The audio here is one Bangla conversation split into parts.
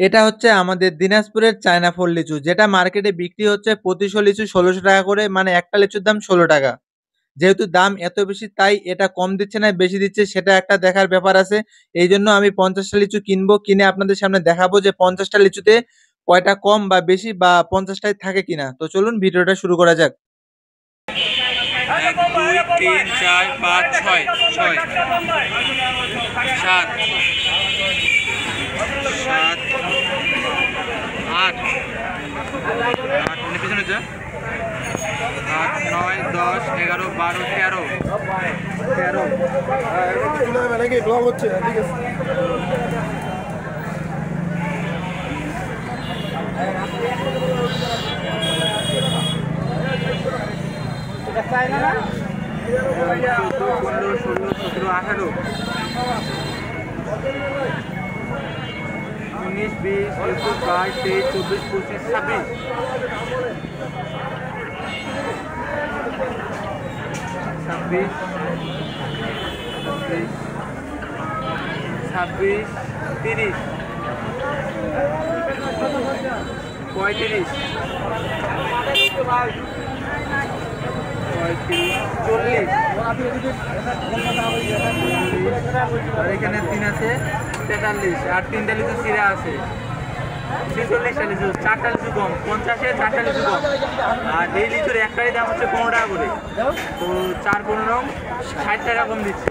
এটা হচ্ছে আমাদের দিনাজপুরের চায়না ফল লিচু, যেটা মার্কেটে বিক্রি হচ্ছে প্রতি শ লিচু ১৬০০ টাকা করে, মানে একটা লিচুর দাম ১৬ টাকা। যেহেতু দাম এত বেশি তাই এটা কম দিচ্ছে না বেশি দিচ্ছে সেটা একটা দেখার ব্যাপার আছে। এইজন্য আমি ৫০ টা লিচু কিনবো, কিনে আপনাদের সামনে দেখাবো যে ৫০ টা লিচুতে কয়টা কম বা বেশি বা ৫০ টাই থাকে কিনা। তো চলুন ভিডিওটা শুরু করা যাক। ১, ২, ৩, ৪, ৫, ৬, ৬, ৭, ৭, ৮, ৮ মানে পিছনে যা, ৮, ৯, ১০, ১১, ১২, ১৩, ১৩, নাকি ব্লগ হচ্ছে ঠিক আছে। চোদ্দো, ১৫, ১৬, ১৭, ১৮, ১৯, ২০, ২১, ২২, ২৩, ২৪, ২৫, ২৬, ২৬, ২৬, ৩০, ৩৫, ৩৫, ৪০, আর এখানে ৩ আছে ৪৩, আর ৩টা লিচু চিরা আছে ৪৬টা লিচু, ৪টা লিচু কম ৫০-এ ৪টা লিচু কম। আর এই লিচুর একটারই দাম হচ্ছে ১৫ টাকা করে, তো ৪-১৫ ৬০ টাকা কম দিচ্ছে।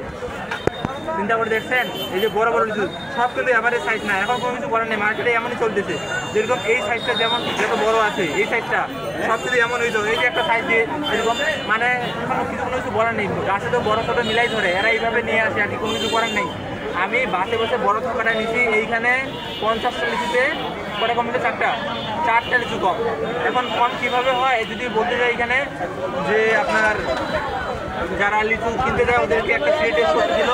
চিন্তা করে দেখছেন, এই যে বড় বড় লিচু সব কিন্তু এভারেজ সাইজ না, এখন কোনো কিছু করার নেই, মার্কেটে এমনই চলতেছে। যেরকম এই সাইজটা যেমন যত বড় আছে এই সাইজটা সব কিছু এমন হইতো, এই যে একটা সাইজ দিয়ে এরকম, মানে এখন কোনো কিছু বলার নেই, গাছে তো বড় ছোটো মিলাই ধরে, এরা এইভাবে নিয়ে আসে আর কি, কোনো কিছু করার নেই। আমি বাসে বসে বড় থাকাটা নিচ্ছি, এইখানে ৫০টা লিচুতে কটা কম হচ্ছে ৪টা লিচু কম। এখন কম কীভাবে হয় যদি বলতে যাই, এখানে যে আপনার যারা লিচু কিনতে যায় ওদেরকে একটা ফ্রি টেস্ট করতে দিল,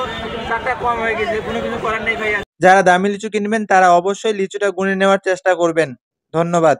৪টা কম হয়ে গেছে, কোনো কিছু করার নেই ভাইয়া। যারা দামি লিচু কিনবেন তারা অবশ্যই লিচুটা গুনে নেওয়ার চেষ্টা করবেন। ধন্যবাদ।